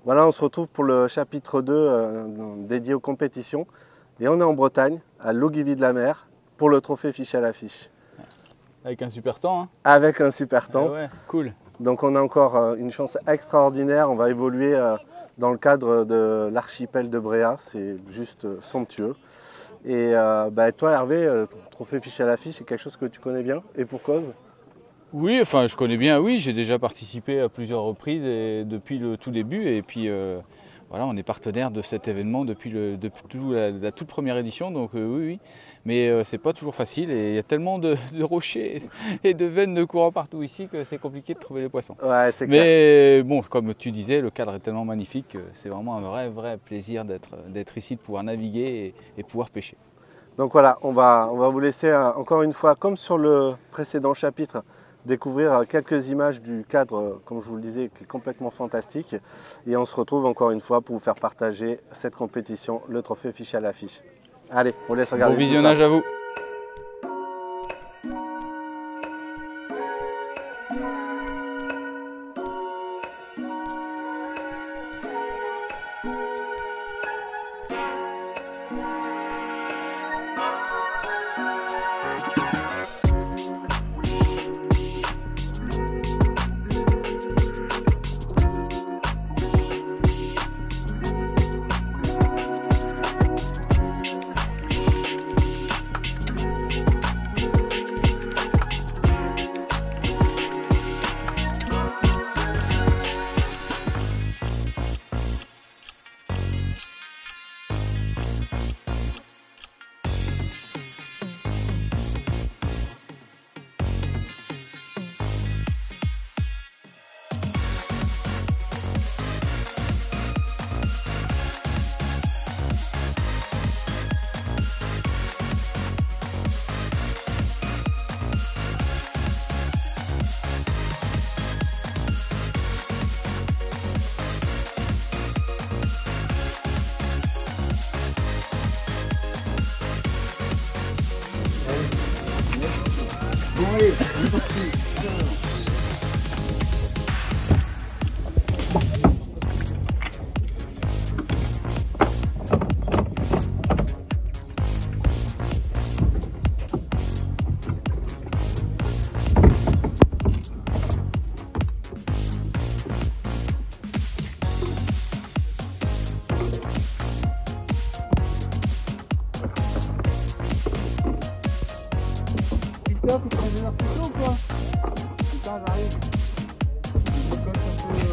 Voilà, on se retrouve pour le chapitre 2 dédié aux compétitions. Et on est en Bretagne, à Lougivy de la Mer, pour le trophée Fiche à l'affiche. Avec un super temps, hein. Avec un super temps. Ouais, cool. Donc on a encore une chance extraordinaire. On va évoluer dans le cadre de l'archipel de Bréa. C'est juste somptueux. Et toi Hervé, ton trophée Fiche à l'affiche, c'est quelque chose que tu connais bien, et pour cause? Oui, enfin je connais bien, oui, j'ai déjà participé à plusieurs reprises et depuis le tout début. Et puis voilà, on est partenaire de cet événement depuis la toute première édition, donc oui. Mais c'est pas toujours facile et il y a tellement de rochers et de veines de courant partout ici que c'est compliqué de trouver les poissons. Ouais, c'est clair. Mais bon, comme tu disais, le cadre est tellement magnifique que c'est vraiment un vrai plaisir d'être ici, de pouvoir naviguer et pouvoir pêcher. Donc voilà, on va vous laisser encore une fois, comme sur le précédent chapitre, découvrir quelques images du cadre, comme je vous le disais, qui est complètement fantastique. Et on se retrouve encore une fois pour vous faire partager cette compétition, le trophée Fiche à l'affiche. Allez, on laisse regarder. Bon visionnage à vous. Oui. Putain, faut prendre une heure plus tôt ou quoi? Putain, j'arrive. Je coche un peu.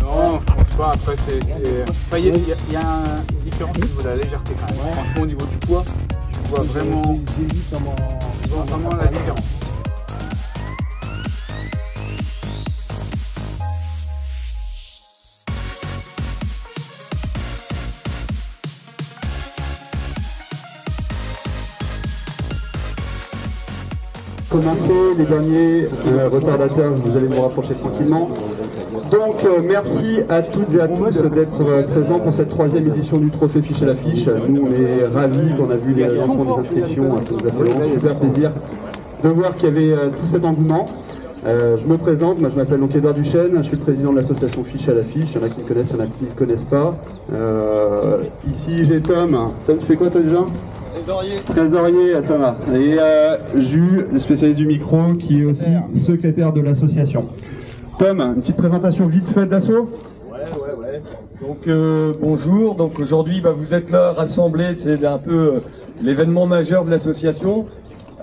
Non, je pense pas. Après, enfin, il y a une différence au niveau de la légèreté quand même. Franchement, au niveau du poids, tu vois vraiment la différence. Commencer, les derniers retardateurs, vous allez vous rapprocher tranquillement. Donc merci à toutes et à tous d'être présents pour cette 3e édition du Trophée Fiche à l'affiche. Nous on est ravis qu'on a vu les lancements des inscriptions, ça nous a fait vraiment super plaisir de voir qu'il y avait tout cet engouement. Je me présente, moi je m'appelle donc Édouard Duchesne, je suis le président de l'association Fiche à l'affiche, il y en a qui me connaissent, il y en a qui ne me connaissent pas. Ici j'ai Tom. Tom, tu fais quoi toi déjà ? Trésorier, Thomas. Et Jus, le spécialiste du micro, qui est aussi secrétaire de l'association. Tom, une petite présentation vite faite d'assaut. Ouais. Donc bonjour, donc aujourd'hui vous êtes là rassemblés, c'est un peu l'événement majeur de l'association.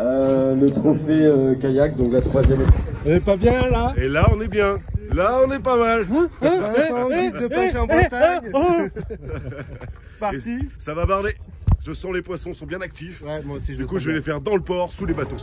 le trophée kayak, donc la 3e. On est pas bien là? Et là, on est bien. Là, on est pas mal. Vincent, guide de pêche en Bretagne. Parti. Et ça va barder. Je sens les poissons sont bien actifs. Ouais, moi aussi, du coup, je vais les faire dans le port, sous les bateaux.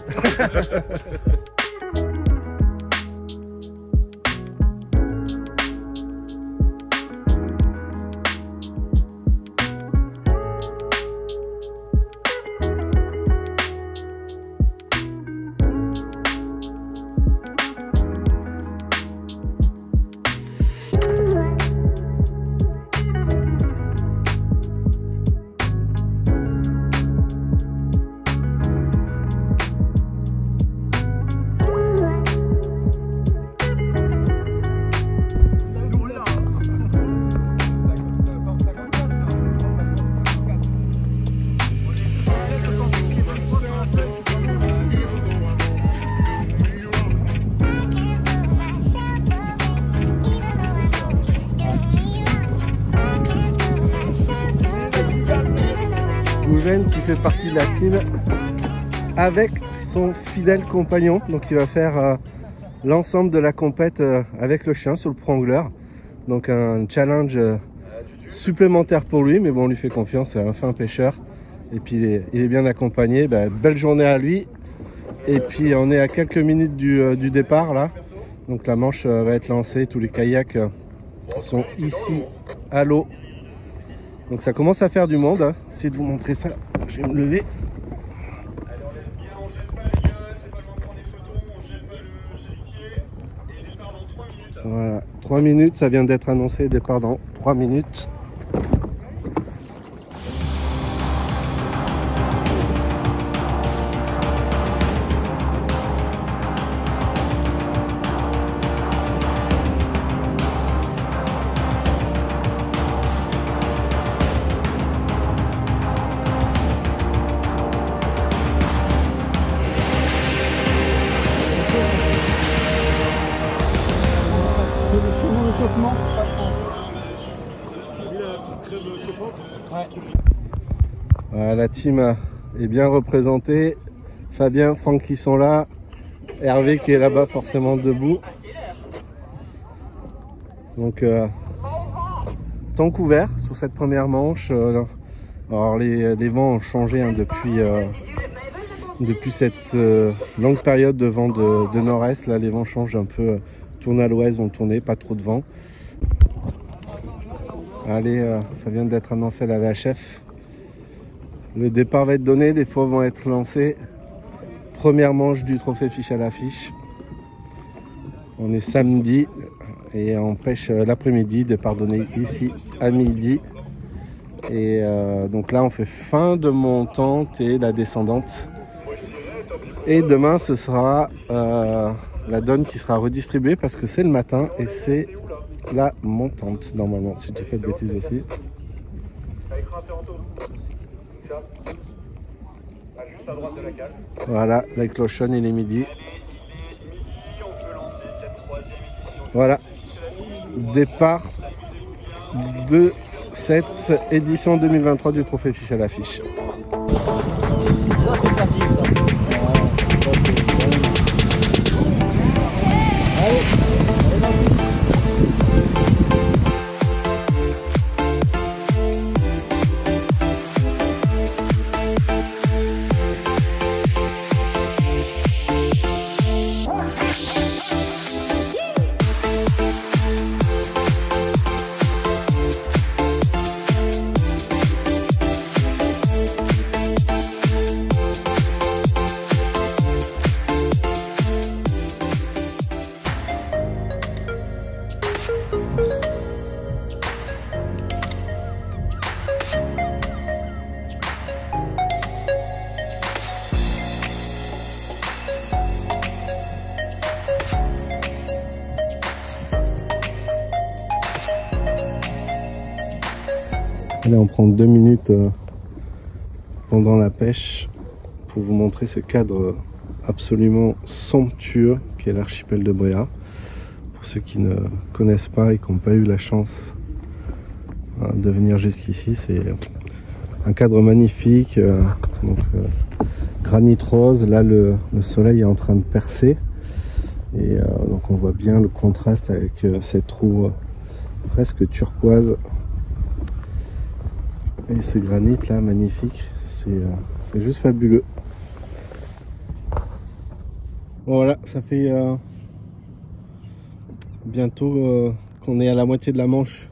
Qui fait partie de la team avec son fidèle compagnon, donc il va faire l'ensemble de la compète avec le chien sur le prangleur, donc un challenge supplémentaire pour lui, mais bon, on lui fait confiance, c'est un fin pêcheur et puis il est bien accompagné. Belle journée à lui, et puis on est à quelques minutes du départ là, donc la manche va être lancée, tous les kayaks sont ici à l'eau. Donc ça commence à faire du monde, hein. Essayez de vous montrer ça, je vais me lever. Voilà, 3 minutes, ça vient d'être annoncé, départ dans 3 minutes. Voilà, la team est bien représentée. Fabien, Franck qui sont là. Hervé qui est là-bas forcément debout. Donc temps couvert sur cette première manche. Alors les vents ont changé hein, depuis cette longue période de vent de nord-est. Là les vents changent un peu, tournent à l'ouest, vont tourner, pas trop de vent. Allez, ça vient d'être annoncé à la VHF. Le départ va être donné, les faux vont être lancés. Première manche du trophée fiche à l'affiche. On est samedi et on pêche l'après-midi, départ donné ici à midi. Et donc là on fait fin de montante et la descendante. Et demain ce sera la donne qui sera redistribuée parce que c'est le matin et c'est la montante normalement, si je dis pas de bêtises aussi. Voilà, la cloche sonne, il est midi. Voilà, départ de cette édition 2023 du trophée fiche à l'affiche. Ça c'est pratique ça. Allez, on prend 2 minutes pendant la pêche pour vous montrer ce cadre absolument somptueux qui est l'archipel de Bréhat. Pour ceux qui ne connaissent pas et qui n'ont pas eu la chance de venir jusqu'ici, c'est un cadre magnifique, granit rose. Là le soleil est en train de percer. Et donc on voit bien le contraste avec cette roue presque turquoise. Et ce granit là magnifique, c'est juste fabuleux. Bon, voilà, ça fait bientôt qu'on est à la moitié de la Manche.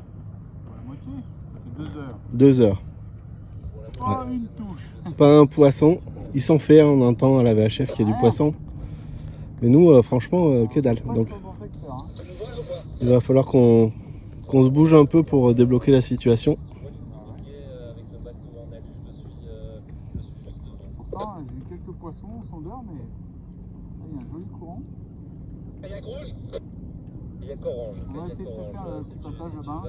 La moitié, ça fait 2 heures. 2 heures. Pas une touche. Pas un poisson. Ils sont faits, on entend à la VHF qu'il y a du poisson. Mais nous, franchement, que dalle. Donc, il va falloir qu'on se bouge un peu pour débloquer la situation. Pourtant, j'ai eu quelques poissons au sondeur, mais là, il y a un joli courant. Kayak rouge. Kayak orange. On va essayer de se faire un petit passage là-bas.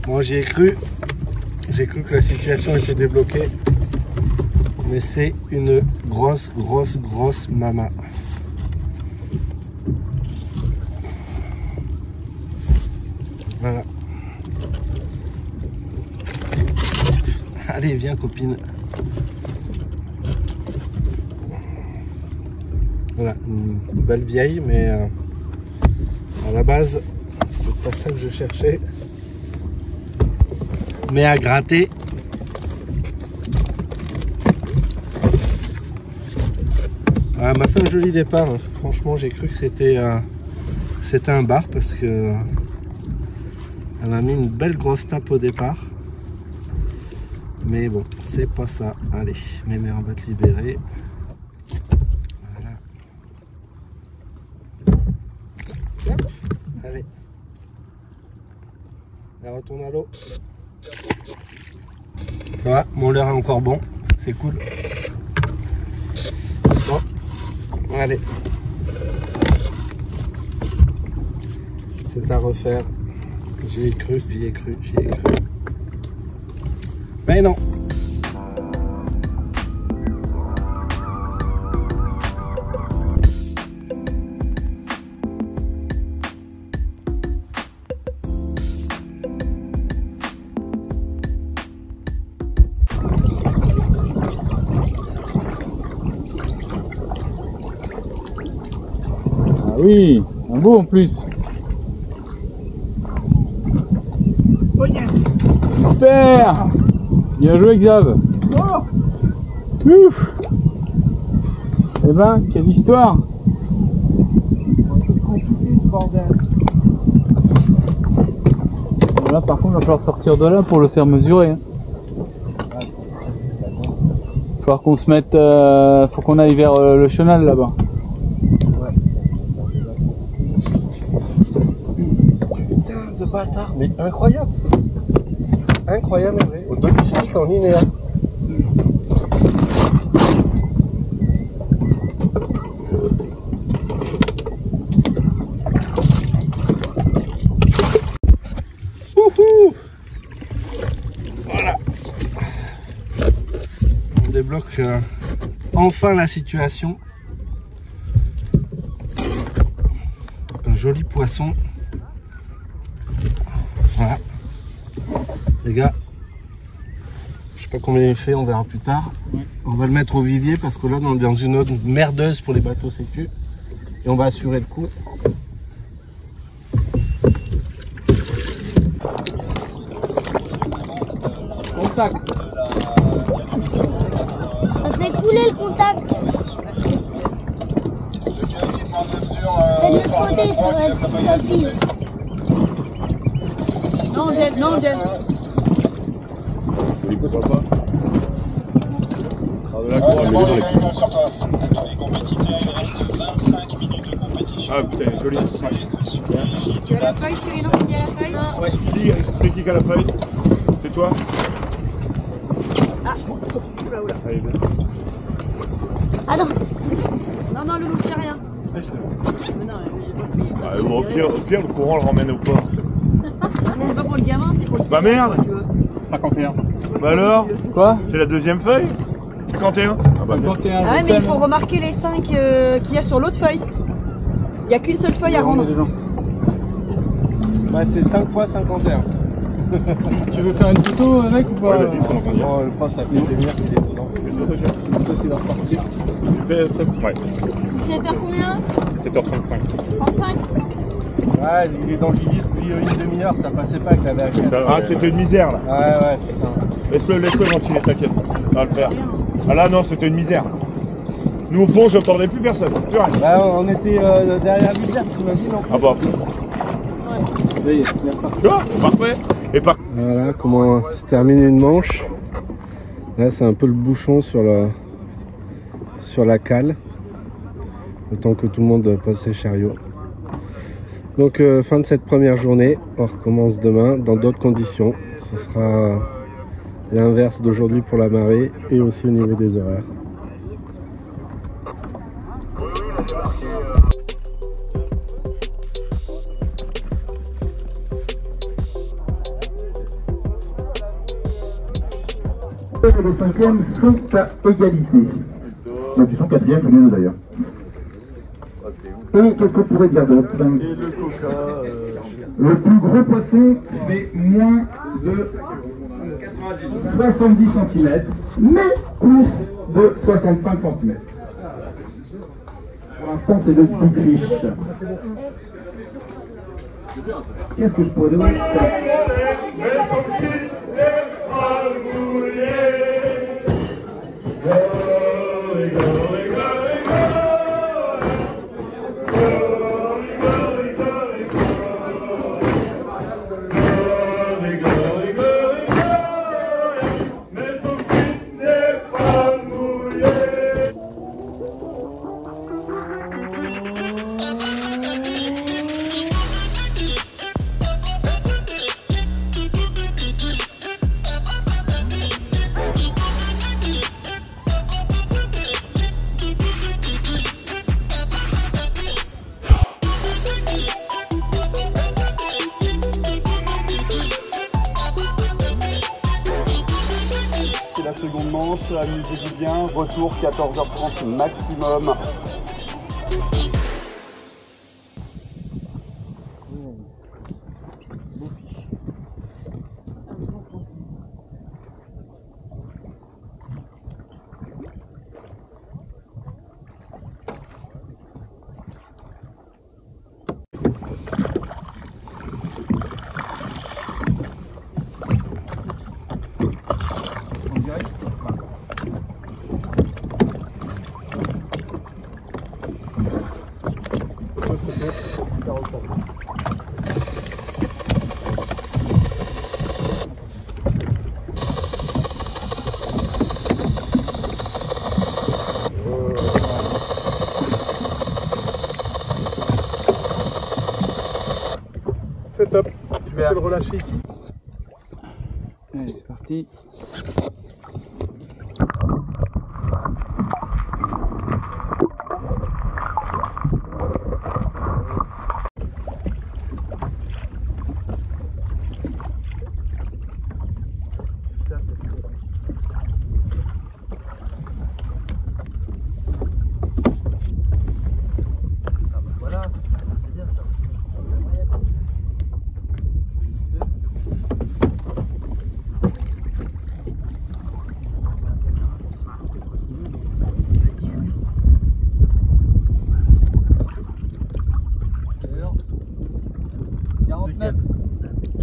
Moi j'y ai cru. J'ai cru que la situation était débloquée. Mais c'est une grosse mama. Voilà. Allez, viens copine. Voilà, une belle vieille, mais à la base, c'est pas ça que je cherchais. Mais à gratter. Elle m'a fait un joli départ. Franchement, j'ai cru que c'était un bar parce que elle m'a mis une belle grosse tape au départ. Mais bon, c'est pas ça. Allez, mes mères vont te libérer. Voilà. Hop, allez. Elle retourne à l'eau. Ça va, mon leurre est encore bon. C'est cool. Bon, allez. C'est à refaire. J'y ai cru. Mais non. Ah oui, un beau en plus. Oh yes. Super. Bien joué Xav. Oh. Ouf. Eh ben, quelle histoire. C'est compliqué ce bordel. Là par contre, il va falloir sortir de là pour le faire mesurer. Il va falloir qu'on se mette, faut qu'on aille vers le chenal là-bas. Putain de bâtard, mais incroyable. Incroyable, vrai. Au domestique en linéa. Wouhou. Voilà. On débloque enfin la situation. Un joli poisson. Voilà. Les gars, je sais pas combien il fait, on verra plus tard. On va le mettre au vivier parce que là on est dans une autre merdeuse pour les bateaux sécu. Et on va assurer le coup. Contact. Ça fait couler le contact. Et de l'autre côté, ça va être facile. Non, Jen, non, Jen. Ah putain, joli. Tu as la feuille, Cyril, non? Qui a la feuille? Non. Ouais, c'est qui a la feuille? C'est toi? Ah, oula, oula. Allez, viens. Attends. Non, non, Loulou, tiens rien. Mais non, j'ai pas pris. Ah, au pire, le courant le ramène au port. C'est pas pour le gamin, c'est pour le Bah merde. tu vois. 51. Bah alors? Quoi? C'est la deuxième feuille? 51? Ah bah merde. 51, Ah ouais, mais il faut remarquer les 5 qu'il y a sur l'autre feuille. Il n'y a qu'une seule feuille à rendre. Bah, c'est 5 x 51. Tu veux faire une photo avec ou pas? Ouais, vas-y, commence à dire. Bon, le prof, ça fait des minutes qu'il est dedans. C'est repartir. Tu fais ça? Ouais. 7h combien? 7h35. 35? Ouais, il est dans le vivier depuis une demi-heure, ça passait pas avec la VHF. Ah, c'était une misère là. Ouais, putain. Laisse-le ventiler, t'inquiète. Ça va le faire. Ah là, non, c'était une misère. Nous, au fond, j'entendais plus personne. Plus rien. Bah, on était derrière la rivière, t'imagines en plus. Ah bah. Ça y est, bien parti. Tu vois, parfait. Et par Voilà comment se termine une manche. Là c'est un peu le bouchon sur la cale. Le temps que tout le monde pose ses chariots. Donc fin de cette première journée. On recommence demain dans d'autres conditions. Ce sera l'inverse d'aujourd'hui pour la marée et aussi au niveau des horaires. Et les cinquièmes sont à égalité. Donc ils sont quatrièmes tous les deux d'ailleurs. Et qu'est-ce qu'on pourrait dire d'autre? Le plus gros poisson fait moins de 70 cm, mais plus de 65 cm. Pour l'instant, c'est le big fish. Qu'est-ce que je pourrais donner? La seconde manche, amusez-vous bien, retour 14h30 maximum. C'est top. Tu peux le relâcher ici. Allez, c'est parti.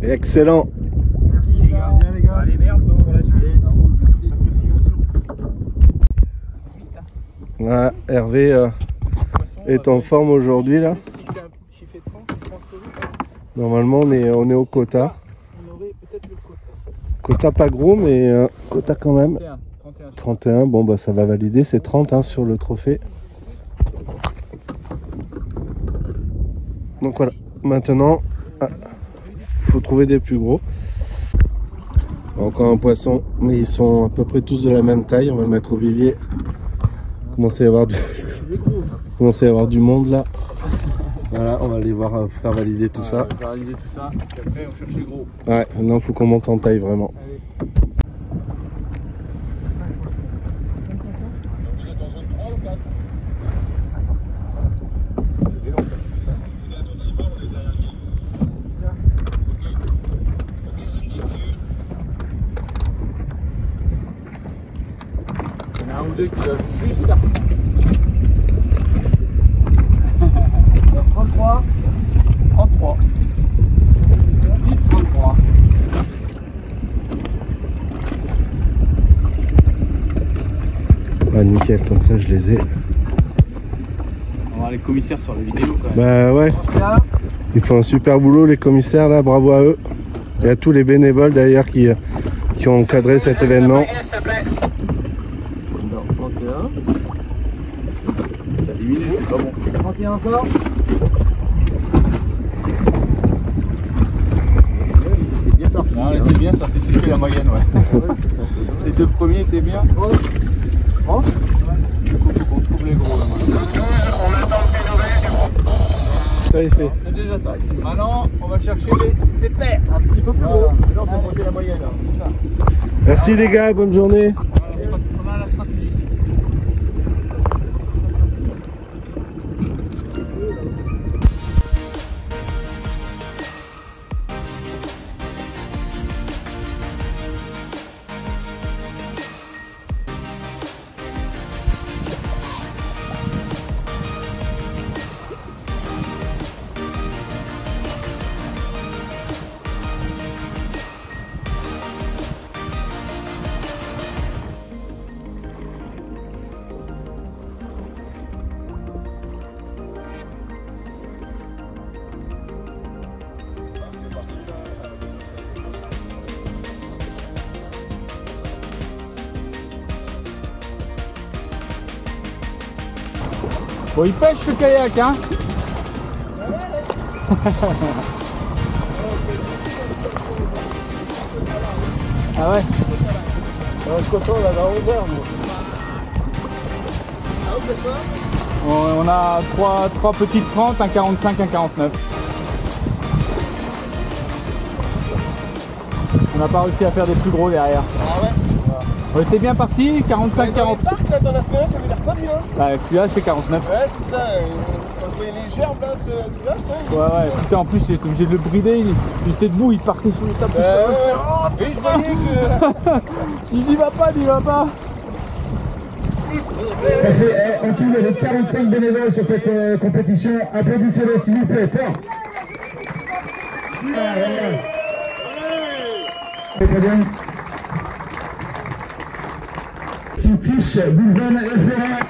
Excellent. Allez, merde, pour la suite. Voilà, Hervé est en forme aujourd'hui là. Normalement on est au quota. Quota pas gros mais quota quand même. 31, bon bah ça va valider, c'est 30 hein, sur le trophée. Donc voilà, maintenant faut trouver des plus gros. Encore un poisson, mais ils sont à peu près tous de la même taille. On va le mettre au vivier. Commencer à y avoir du monde là. Voilà, on va aller voir faire valider tout ça. On va valider tout ça, puis après on cherche les gros. Ouais, maintenant il faut qu'on monte en taille vraiment. nickel, comme ça je les ai. On va voir les commissaires sur la vidéo quand même. Bah ouais, ils font un super boulot les commissaires là, bravo à eux. Et à tous les bénévoles d'ailleurs qui ont encadré cet événement. Alors, 31. Ça diminue, c'est pas bon. 31 encore. Non, c'est bien, ça fait siffler la moyenne, ouais. Les deux premiers étaient bien. Oh. Il faut qu'on trouve les gros là maintenant. Ça y fait. C'est déjà ça. Maintenant, on va chercher les paires. Un petit peu plus gros. Là, on peut monter la moyenne. C'est ça. Merci les gars, bonne journée. On a la stratégie. Bon, il pêche ce kayak, hein. Ah ouais. On a trois petites 30, un 45, un 49. On n'a pas réussi à faire des plus gros derrière. Ah ouais. On était bien parti, 45, 40. Dans le parc, là, t'en as fait un, t'avais l'air pas bien. Ah, celui-là c'est 49. Ouais, c'est ça. Quand je voyais les gerbes là, celui-là, Ouais, putain, en plus j'étais obligé de le brider, il était debout, il partait sous le tapis. Et je voyais que... Il n'y va pas, Ça fait en tout, il y avait 45 bénévoles sur cette compétition. Applaudissez-les s'il vous plaît, fort. Ah, voilà. Très bien. Team Fish, Boulevard et Ferrand.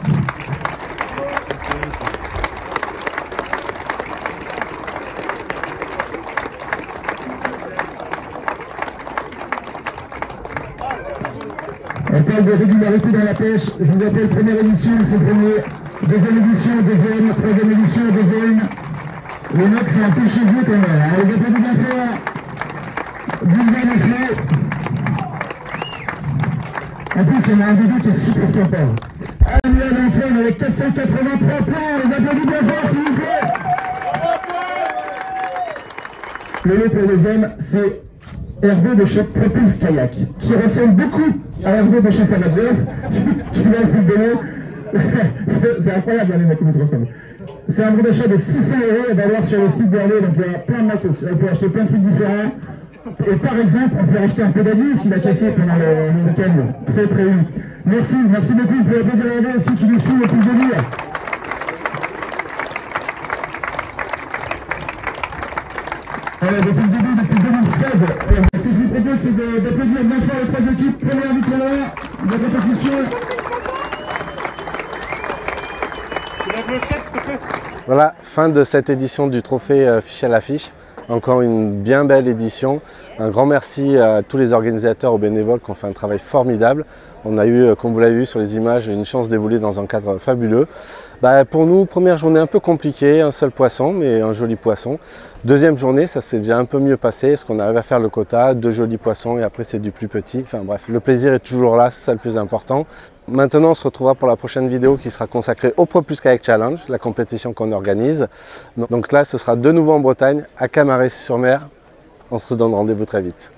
On parle de régularité dans la pêche. Je vous appelle première édition, c'est premier. Deuxième édition, deuxième. Troisième édition, deuxième. Les mecs sont un peu chez eux quand même. Allez, les applaudissements bien fort. Boulevard et Ferrand. En plus, on a un bébé qui est super sympa. Annuel Antoine avec 483 points. Les applaudissements bien fort, s'il vous plaît. Le lot pour les hommes, c'est Hervé de chez Propulse Kayak, qui ressemble beaucoup à Hervé de chez Savagers, qui va vous le donner. C'est incroyable, les mecs, comment ils se ressemblent. C'est un bon d'achat de 600 €, on va voir sur le site d'Hervé, donc il y a plein de matos. On peut acheter plein de trucs différents. Et par exemple, on peut acheter un pédalier s'il a cassé pendant le week-end. Très très oui. Merci beaucoup. Vous pouvez applaudir Hervé aussi qui nous suit au plus de lire. Depuis le début, depuis 2016, ce que je vous propose, c'est d'applaudir bien fort les trois équipes premières du tournoi de la compétition. Voilà, fin de cette édition du trophée Fiche à la Fiche. Encore une bien belle édition. Un grand merci à tous les organisateurs, aux bénévoles qui ont fait un travail formidable. On a eu, comme vous l'avez vu sur les images, une chance d'évoluer dans un cadre fabuleux. Pour nous, première journée un peu compliquée, un seul poisson, mais un joli poisson. Deuxième journée, ça s'est déjà un peu mieux passé, parce qu'on arrive à faire le quota, 2 jolis poissons et après c'est du plus petit. Enfin bref, le plaisir est toujours là, c'est ça le plus important. Maintenant, on se retrouvera pour la prochaine vidéo qui sera consacrée au Propulse Kayak Challenge, la compétition qu'on organise. Donc là, ce sera de nouveau en Bretagne, à Camaret-sur-Mer. On se donne rendez-vous très vite.